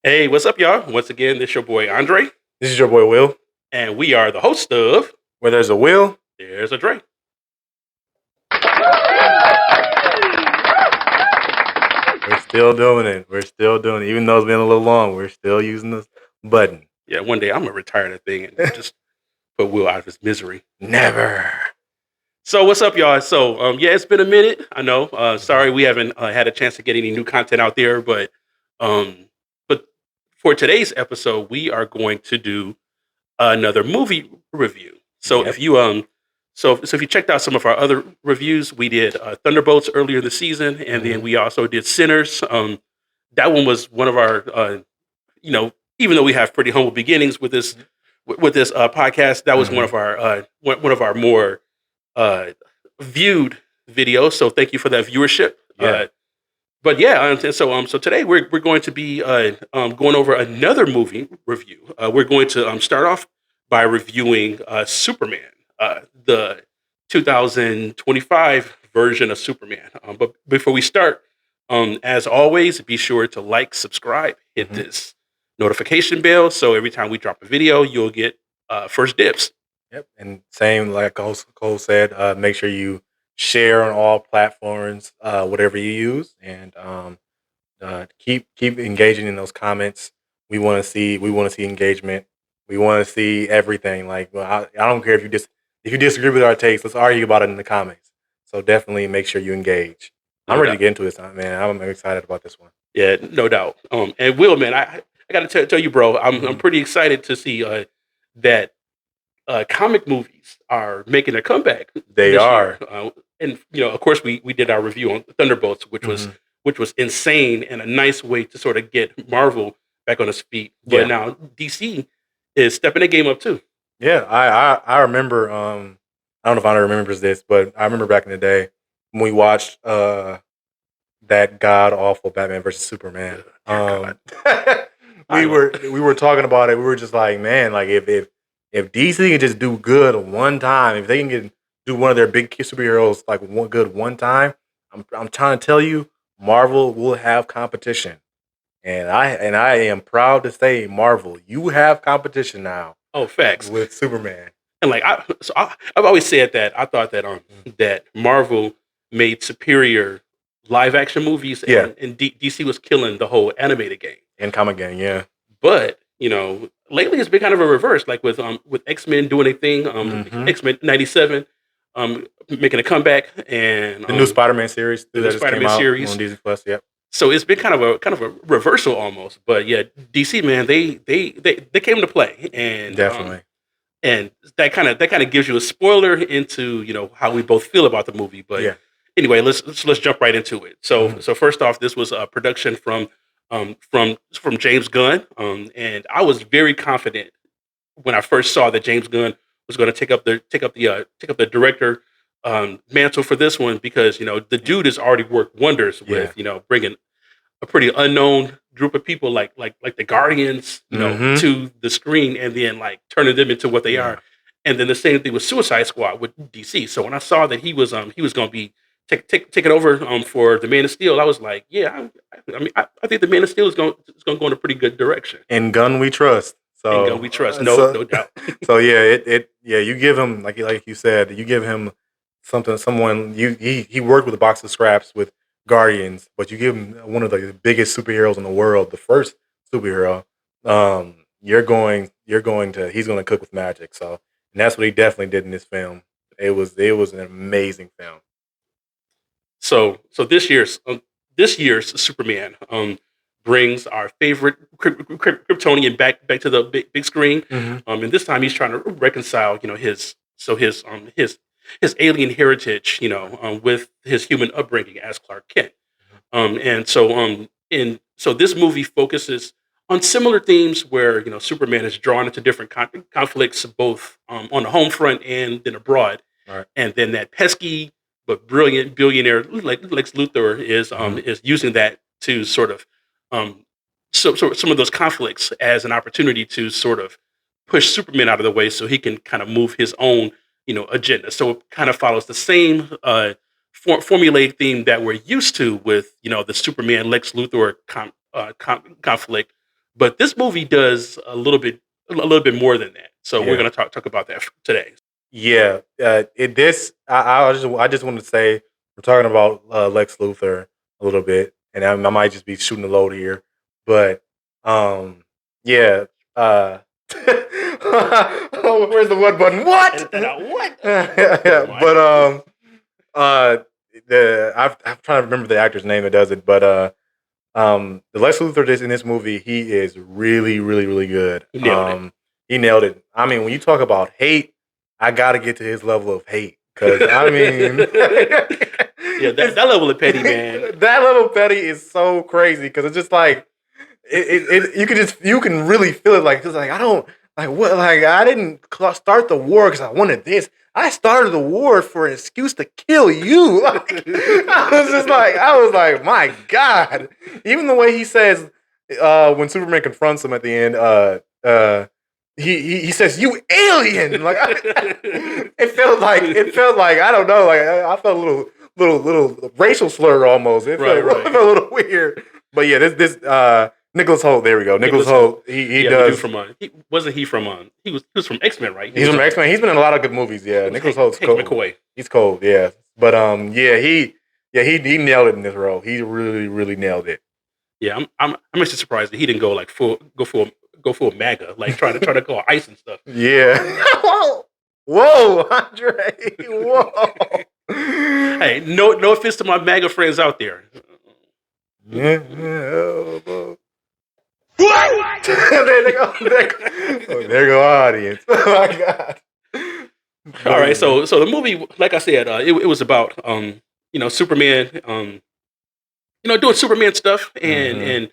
Hey, what's up, y'all? Once again, this your boy Andre, This is your boy Will. and we are the host of Where there's a will, There's a Dre. we're still doing it. We're still doing it. Even though it's been a little long, we're still using this button. Yeah, one day I'm gonna retire that thing and just put Will out of his misery. Never. So, what's up, y'all? So, yeah, it's been a minute. I know. Sorry, we haven't had a chance to get any new content out there, um, but for today's episode, we are going to do another movie review. So, Yep. if you so if you checked out some of our other reviews, we did Thunderbolts earlier this season, and then we also did Sinners. That one was one of our even though we have pretty humble beginnings with this podcast, that was one of our more uh, viewed videos. So thank you for that viewership. Yeah. But yeah, so today we're going to be going over another movie review. We're going to start off by reviewing Superman, the 2025 version of Superman. But before we start, as always, be sure to like, subscribe, hit Mhm. this notification bell, so every time we drop a video, you'll get first dibs. Yep. And same like Cole said, make sure you share on all platforms, whatever you use, and keep engaging in those comments. We want to see engagement. We want to see everything. Like, well, I don't care if you disagree with our takes. Let's argue about it in the comments. So definitely make sure you engage. I'm No ready to doubt. get into this, man. I'm excited about this one. Yeah, no doubt. And Will, man, I got to tell you, bro, I'm Mhm. pretty excited to see that comic movies are making a comeback They this year. are. And of course, we did our review on Thunderbolts, Mhm. which was insane and a nice way to sort of get Marvel back on its feet. But Yeah, now DC is stepping the game up too. yeah. I remember. I don't know if Anna remembers this, but I remember back in the day when we watched that god awful Batman versus Superman. Dear God, I We know. were talking about it. We were just like, man, like if DC can just do good one time, if they can do one of their big superheroes like one time, I'm trying to tell you, Marvel will have competition, and I am proud to say, Marvel, you have competition now Oh, facts. with Superman. And like I've always said that I thought that that Marvel made superior live action movies, Yeah, and DC was killing the whole animated game. and comic gang, yeah. But lately it's been kind of a reverse, like with X Men doing a thing, Hmm. X Men '97 making a comeback, and The new Spider-Man series the that new just Spider came Man out series. on Disney Plus. Yep. So it's been kind of a reversal almost. But yeah, DC, man, they came to play, Definitely. and that kind of gives you a spoiler into how we both feel about the movie. But Yeah. anyway, let's jump right into it. So Mhm. so first off, this was a production from James Gunn, and I was very confident when I first saw that James Gunn was going to take up the director mantle for this one, because the dude has already worked wonders Yeah. with bringing a pretty unknown group of people like the Guardians, Mhm. to the screen, and then like turning them into what they Yeah. are. And then the same thing with Suicide Squad with DC. So when I saw that he was going to be taking over for the Man of Steel, I was like, yeah, I think the Man of Steel is going to go in a pretty good direction. In Gun we trust. And Gun we So trust, no so doubt. so yeah, yeah, you give him like you said, you give him someone he worked with a box of scraps with Guardians, but you give him one of the biggest superheroes in the world, the first superhero. You're going to he's going to cook with magic. So and that's what he definitely did in this film. It was an amazing film. So this year's Superman brings our favorite Kryptonian back to the big screen. Mhm. And this time he's trying to reconcile his alien heritage, with his human upbringing as Clark Kent. And so this movie focuses on similar themes where Superman is drawn into different conflicts, both on the home front and then abroad. All right. And then that pesky but brilliant billionaire like Lex Luthor Mhm. is using that to sort of so some of those conflicts as an opportunity to sort of push Superman out of the way so he can kind of move his own agenda. So it kind of follows the same formulaic theme that we're used to with the Superman Lex Luthor conflict, But this movie does a little bit more than that. So we're Yeah. going to talk about that today. Yeah, I just want to say we're talking about Lex Luthor a little bit, and I might just be shooting the load here, but yeah, uh, oh, where's the what button? What? Edit that out. What? Never Yeah, mind. but uh, I'm trying to remember the actor's name that does it, but the Lex Luthor in this movie, he is really, really, really good. He nailed it. He nailed it. I mean, when you talk about hate, I got to get to his level of hate because I mean, Yeah, that level of petty, man. that level of petty is so crazy because it's just like you can really feel it. Like it's like I don't like what like I didn't start the war because I wanted this. I started the war for an excuse to kill you. Like, I was like, my God. Even the way he says when Superman confronts him at the end, he says, "You alien!" Like it felt like I don't know, like I felt a little racial slur almost. Right. It felt a little weird. But yeah, this Nicholas Holt. There we go. Nicholas Holt. He does. He was from X-Men, right? He's from X-Men. He's been in a lot of good movies. Yeah, Nicholas Holt's Hank cold. McCoy. He's cold. Yeah, but he nailed it in this role. He really nailed it. Yeah, I'm actually surprised that he didn't go like go full MAGA, like try to call ICE and stuff. Yeah. Whoa, Andre. Whoa. Hey, no offense to my MAGA friends out there. Yeah. What? There go audience. Oh my God. All right, so the movie, like I said, it was about Superman, doing Superman stuff and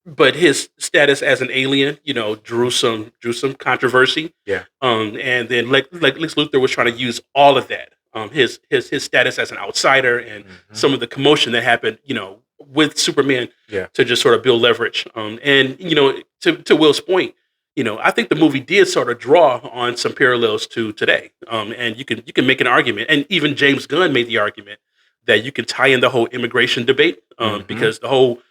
but his status as an alien, drew some controversy. Yeah. And then like Lex Luthor was trying to use all of that, his status as an outsider and some of the commotion that happened, with Superman, to just sort of build leverage. And to Will's point, I think the movie did sort of draw on some parallels to today. And you can make an argument, and even James Gunn made the argument that you can tie in the whole immigration debate, because the whole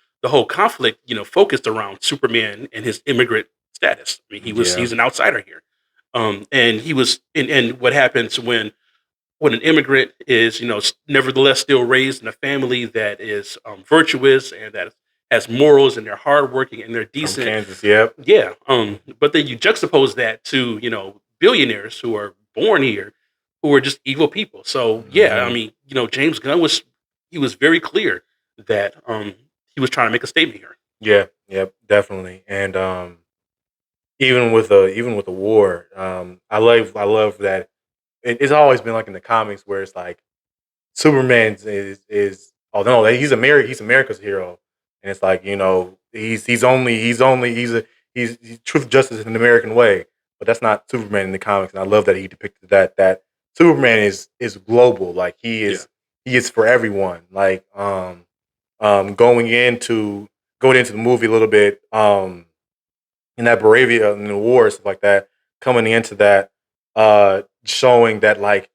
conflict, focused around Superman and his immigrant status. I mean, he's an outsider here, and he was, and what happens when an immigrant is, nevertheless still raised in a family that is virtuous and that has morals and they're hardworking and they're decent. From Kansas, yep. Yeah. But then you juxtapose that to, billionaires who are born here, who are just evil people. So yeah, I mean, James Gunn was very clear that he was trying to make a statement here. Yeah, yep, definitely. And even with the war, I love that it's always been like in the comics where it's like Superman is oh no, he's America's hero, and it's like he's truth, justice, in an American way, but that's not Superman in the comics, and I love that he depicted that Superman is global, like he is for everyone, like going into the movie a little bit, in that Moravia in the war stuff like that, coming into that, showing that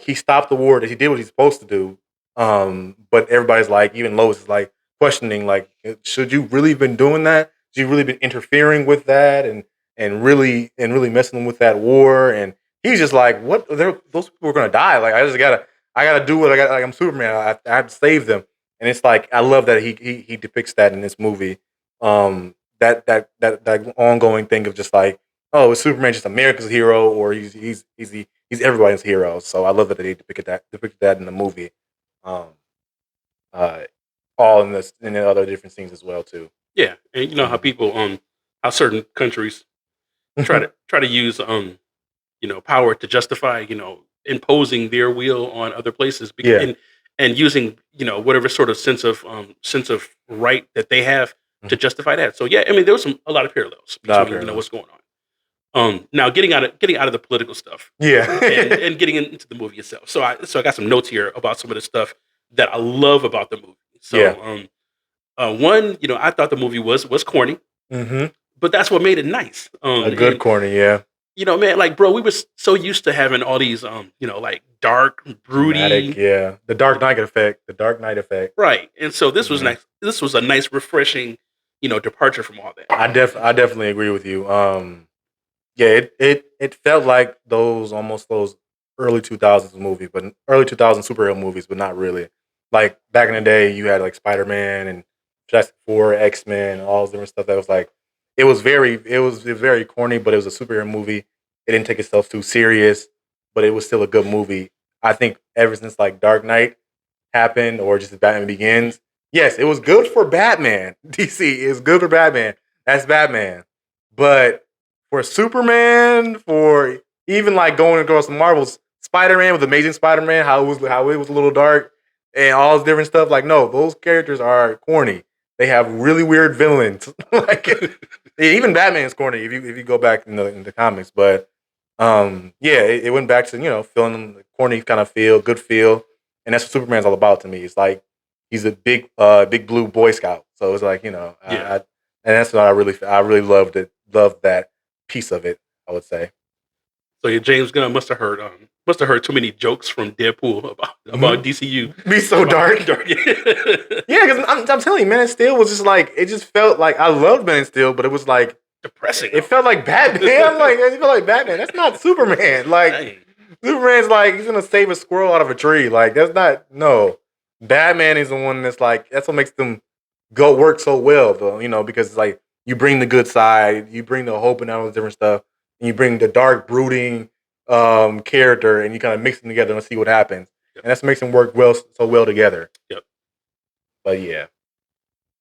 he stopped the war, that he did what he's supposed to do. But everybody's like, even Lois is like questioning, like, should you really been doing that? Should you really been interfering with that and really messing with that war? And he's just like, what? Those people are gonna die. Like I gotta do what I got. Like I'm Superman. I have to save them. And it's like I love that he depicts that in this movie. That ongoing thing of just like, oh, is Superman just America's hero, or he's everybody's hero? So I love that they depicted that in the movie, um, all in the other different scenes as well too. Yeah, and you know how people how certain countries try to use power to justify imposing their will on other places, and using whatever sort of sense of right that they have to justify that. So yeah, I mean there was a lot of parallels between what's going on. Now getting out of the political stuff, and getting into the movie itself. So I got some notes here about some of the stuff that I love about the movie. So one, I thought the movie was corny, but that's what made it nice. A good corny, yeah. Man, like, bro, we were so used to having all these, like dark, broody, dramatic, yeah, the Dark Knight effect, right? And so this was nice. This was a nice, refreshing, departure from all that. I definitely agree with you. Yeah, it felt like those early 2000s movies, but early 2000s superhero movies, but not really. Like back in the day, you had like Spider-Man and Fantastic Four, X-Men, and all this different stuff that was like it was very corny, but it was a superhero movie. It didn't take itself too serious, but it was still a good movie. I think ever since like Dark Knight happened or just Batman Begins, yes, it was good for Batman. DC is good for Batman. That's Batman. But for Superman, for even like going across the Marvels, Spider-Man with Amazing Spider-Man, how it was a little dark and all this different stuff. Like, no, those characters are corny. They have really weird villains. Like even Batman's corny if you go back in the comics. But yeah, it went back to feeling the corny kind of feel, good feel, and that's what Superman's all about to me. It's like he's a big blue Boy Scout. So it's like Yeah. and that's what I really loved that piece of it. I would say. So yeah, James Gunn must have heard too many jokes from Deadpool about DCU. Be so dark. Yeah, because I'm telling you, Man of Steel was just like it just felt like I loved Man of Steel, but it was like Depressing. it felt like Batman. I'm like, it felt like Batman. That's not Superman. Like Dang. Superman's like he's gonna save a squirrel out of a tree. Like that's not no. Batman is the one that's like that's what makes them go work so well though. Because it's like you bring the good side, you bring the hope and all this different stuff, and you bring the dark, brooding character, and you kind of mix them together and see what happens. Yep. And that's what makes them work well together. Yep. But yeah.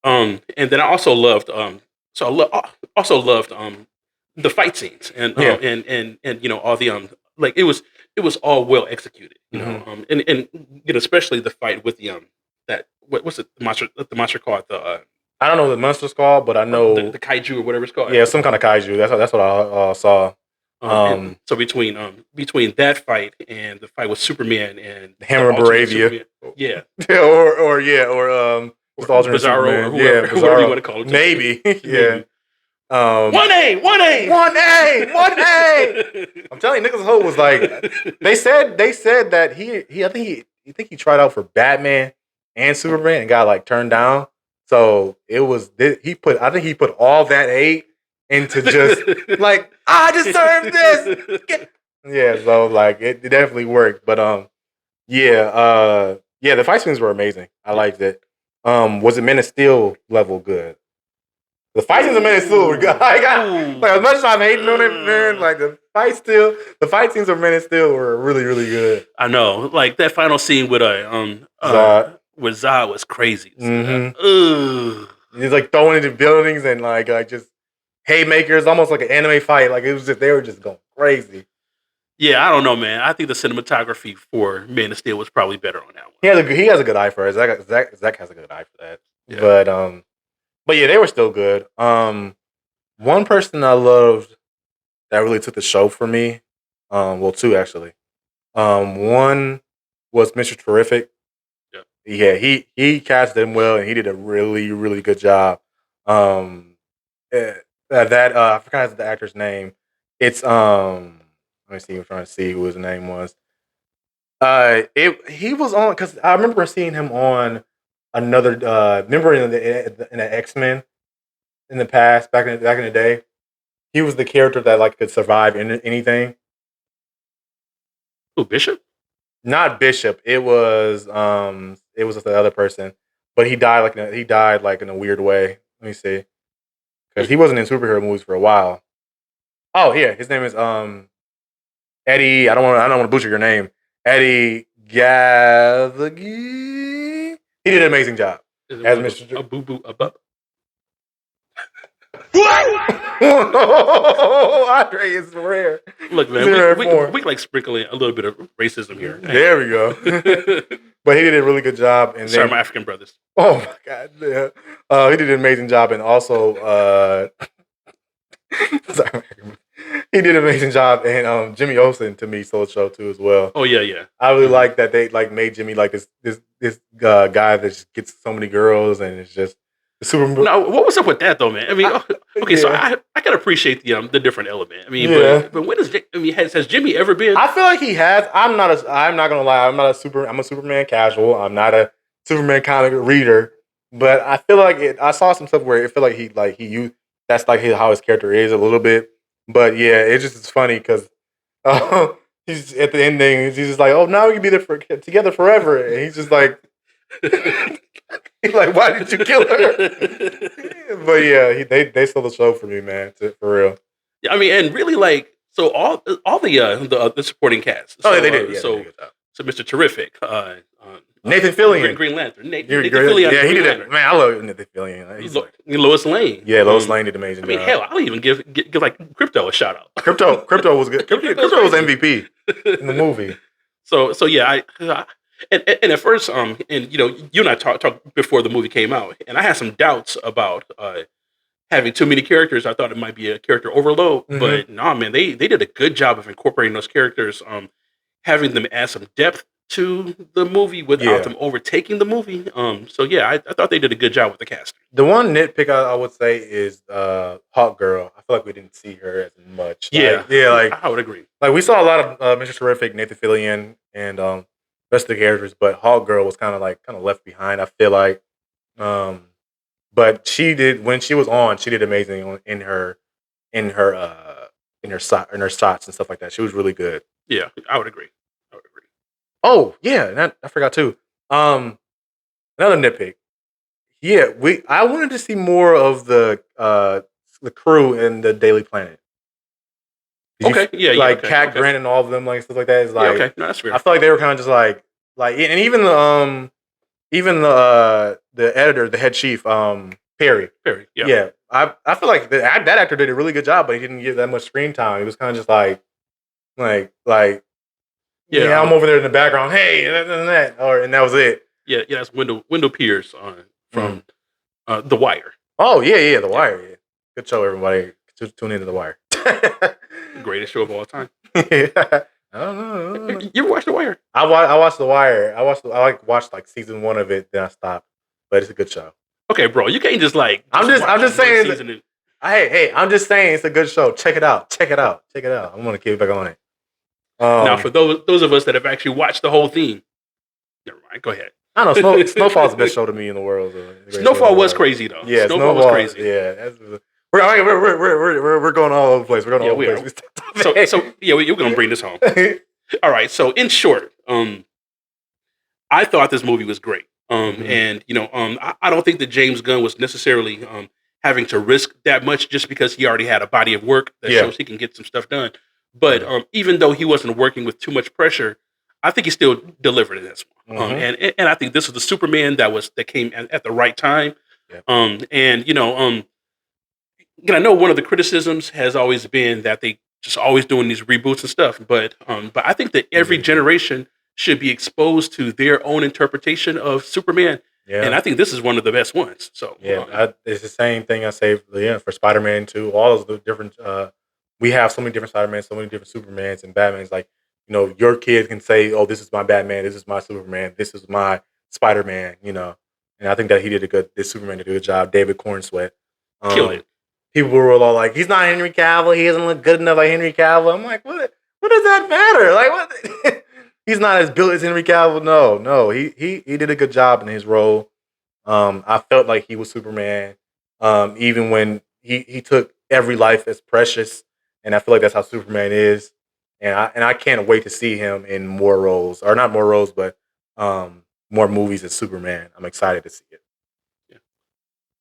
And then I also loved also loved the fight scenes and Yeah. and all the like it was all well executed, and especially the fight with the that what's it the monster called I don't know what the monster's called, but I know the kaiju or whatever it's called. yeah, some kind of kaiju. That's what I saw. And so between that fight and the fight with Superman and Hammer the Ultimate Baravia. Superman, yeah, or just alternate Bizarro Superman. or whoever, yeah, whoever you Bizarro. want to call it. Maybe, yeah. Maybe. One 1A. 1A. I'm telling you, Nicholas Hoult was like they said that I think he tried out for Batman and Superman and got like turned down. So it was I think he put all that hate into just like I deserve this. Yeah, so like it definitely worked. But yeah, the fight scenes were amazing. I liked it. Was it Men of Steel level good? The fight scenes of Men of Steel were good. Like as much as I'm hating on it, man, like the fight scenes of Men of Steel were really, really good. I know, like that final scene with Zod. with Zod was crazy. Mhm. Ugh. He's like throwing into buildings and like just haymakers, almost like an anime fight. Like it was just they were just going crazy. Yeah, I don't know, man. I think the cinematography for Man of Steel was probably better on that one. He has a good eye for it. Zach has a good eye for that. Yeah. But yeah, they were still good. One person I loved that really took the show for me. Well, two actually. One was Mr. Terrific. Yeah, he cast him well, and he did a really, really good job. I forgot the actor's name. It's let me see. I'm trying to see who his name was. He was on because I remember seeing him on another. Remember in the X-Men in the past, back in the day, he was the character that like could survive anything. Who, Bishop? Not Bishop. It was the other person, but he died in a weird way. Let me see, because he wasn't in superhero movies for a while. Oh yeah, his name is Eddie. I don't want to butcher your name. Eddie Gavaghi. He did an amazing job as Mr. A boo boo a bup. Andre is rare. Look, man, we can like sprinkle in a little bit of racism here. There we go. But he did a really good job. And sorry, my African brothers. Oh my god, yeah. He did an amazing job, and also sorry, he did an amazing job, and Jimmy Olsen to me stole the show too as well. Oh yeah. I really like that they like made Jimmy like this guy that just gets so many girls, and it's just super. No, what was up with that though, man? I mean, okay, so I can appreciate the different element. I mean, but when has Jimmy ever been? I feel like he has. I'm not gonna lie. I'm a Superman casual. I'm not a Superman comic reader. but I feel like I saw some stuff where it feel like he used that's like how his character is a little bit. But yeah, it's just it's funny because he's at the ending. He's just like, oh, now we can be there together forever, and he's just like, he's like, why did you kill her? But yeah, they stole the show for me, man, for real. Yeah, I mean, and really, like, so all the supporting cast. Oh, yeah, So they did. Yeah, they did a good job. so Mr. Terrific, Nathan Fillion. Green Lantern, You're Nathan great. Fillion, Yeah, he Green did it. Lantern, Man, I love Nathan Fillion. He's like, Lois Lane. yeah, Lois Lane did an amazing I mean, job. hell, I'll even give like Crypto a shout out. Crypto was good. Crypto was MVP in the movie. So yeah, and at first, and you and I talked before the movie came out, and I had some doubts about having too many characters. I thought it might be a character overload, but no, man, they did a good job of incorporating those characters, having them add some depth to the movie without them overtaking the movie. So yeah, I thought they did a good job with the cast. The one nitpick I would say is Hawk Girl. I feel like we didn't see her as much. Yeah, like I would agree. Like we saw a lot of Mr. Terrific, Nathan Fillion, and rest of the characters, but Hawk Girl was kind of left behind. I feel like, but she did when she was on. She did amazing in her in her shots and stuff like that. She was really good. Yeah, I would agree. Oh yeah, and I forgot too. Another nitpick. Yeah, I wanted to see more of the crew in the Daily Planet. Okay, yeah, like okay, Cat okay. Grant and all of them, like stuff like that. Is like, Yeah, okay, no, that's fair. I feel like they were kind of just like, and even the editor, the head chief, Perry. Yeah. I feel like that actor did a really good job, but he didn't get that much screen time. He was kind of just like, yeah, I'm over there in the background. Hey, that, and that was it. Yeah, that's Wendell Pierce from The Wire. Oh yeah, The Wire. Yeah. Good show, everybody. Tune into The Wire. Greatest show of all time. Yeah. I don't know. You ever watched The Wire? I watched The Wire. I watched like season 1 of it, then I stopped. But it's a good show. Okay, bro, you can't just like. I'm just saying. Hey, I'm just saying it's a good show. Check it out. I'm gonna keep back on it. Now, for those of us that have actually watched the whole thing, never mind. Go ahead. I don't know. Snowfall's the best show to me in the world. Snowfall was crazy though. Yeah, Snowfall was crazy. Yeah, we're going all over the place. We're going all over the place. So we're gonna bring this home. All right. So in short, I thought this movie was great. And I don't think that James Gunn was necessarily having to risk that much just because he already had a body of work that shows he can get some stuff done. But even though he wasn't working with too much pressure, I think he still delivered in this one. And I think this was the Superman that came at the right time. Yeah. I know one of the criticisms has always been that they just always doing these reboots and stuff, but I think that every generation should be exposed to their own interpretation of Superman. Yeah. And I think this is one of the best ones. So it's the same thing I say for Spider-Man too. All of the different we have so many different Spider-Man, so many different Supermans and Batmans. Like, your kids can say, "Oh, this is my Batman. This is my Superman. This is my Spider-Man." And I think that this Superman did a good job. David Cornsweet killed it. People were all like, "He's not Henry Cavill. He doesn't look good enough like Henry Cavill." I'm like, what? What does that matter? Like, what? He's not as built as Henry Cavill. No. He did a good job in his role. I felt like he was Superman, even when he took every life as precious, and I feel like that's how Superman is. And I can't wait to see him in more roles, or not more roles, but more movies as Superman. I'm excited to see it. Yeah.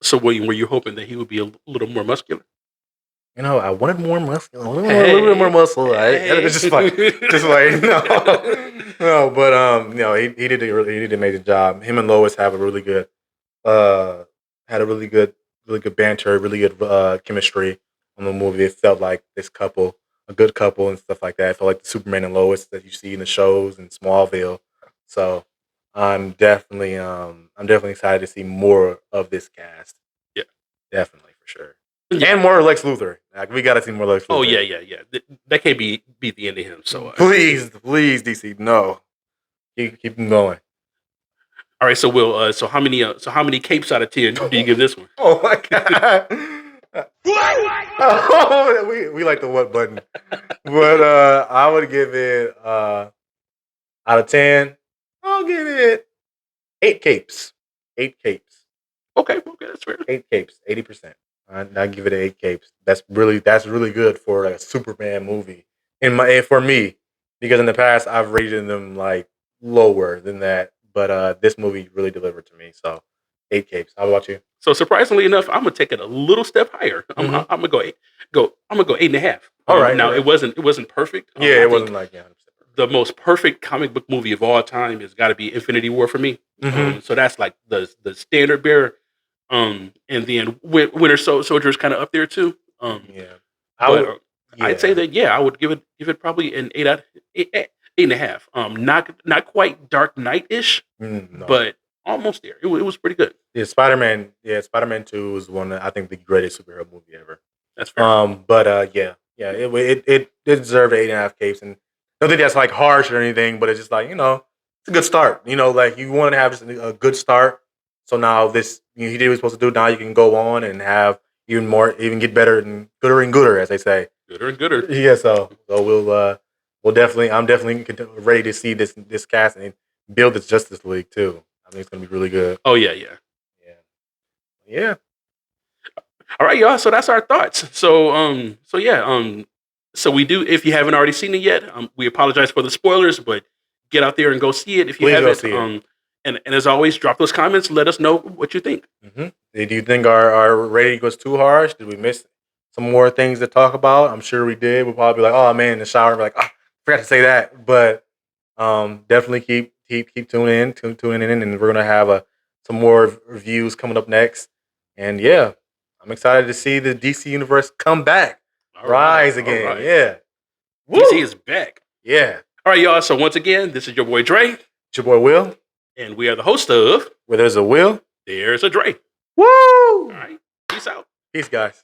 So were you hoping that he would be a little more muscular? I wanted more muscle. A little bit more muscle. It's just like no. But he did an amazing job. Him and Lois have a really good, had a really good banter, really good chemistry on the movie. It felt like this couple, a good couple, and stuff like that. It felt like the Superman and Lois that you see in the shows in Smallville. So I'm definitely excited to see more of this cast. Yeah, definitely for sure. Yeah. And more Lex Luthor. Like, we got to see more Lex Luthor. Oh yeah. That can't be the end of him. So please, DC, no. Keep him going. All right, so Will, so how many capes out of 10 do you give this one? Oh my god. we like the what button. But I would give it out of 10, I'll give it 8 capes. 8 capes. Okay, that's fair. 8 capes, 80%. I give it 8 capes. That's really good for a Superman movie. For me, because in the past I've rated them like lower than that, but this movie really delivered to me. So 8 capes. How about you? So surprisingly enough, I'm gonna take it a little step higher. Mm-hmm. I'm gonna go. I'm gonna go 8.5. All right, all Now right. it wasn't perfect. Yeah, I it wasn't think like 100% the most perfect comic book movie of all time has got to be Infinity War for me. perfect. Mm-hmm. So that's like the standard bearer. And then Winter Soldier is kind of up there too. Yeah, I But would. I'd say Yeah, that I would give it probably an 8.5. Not quite Dark Knight ish, no. but almost there. It was pretty good. Yeah, Spider-Man. Yeah, Spider-Man 2 is one of, I think, the greatest superhero movie ever. That's fair. But yeah, it deserved 8.5 capes, and I don't think that's like harsh or anything, but it's just like it's a good start. Like you want to have just a good start. So now he did what he was supposed to do. Now you can go on and have even more, even get better and gooder, as they say. Gooder and gooder. Yeah, so we'll definitely, I'm definitely ready to see this cast and build this Justice League too. I think it's gonna be really good. Oh yeah. Yeah, yeah. All right, y'all. So that's our thoughts. So yeah. So we do. If you haven't already seen it yet, we apologize for the spoilers, but get out there and go see it if you Please go haven't. see it. And as always, drop those comments. Let us know what you think. Mm-hmm. Do you think our rating was too harsh? Did we miss some more things to talk about? I'm sure we did. We'll probably be like, oh man, in the shower, be like, oh, forgot to say that. But definitely keep tuning in, and we're gonna have some more reviews coming up next. And yeah, I'm excited to see the DC universe come back, rise All again. right. Yeah, DC woo, is back. yeah. All right, y'all. So once again, this is your boy Dre, It's your boy Will. and we are the host of Where there's a will, There's a Dre. woo. All right. Peace out. Peace, guys.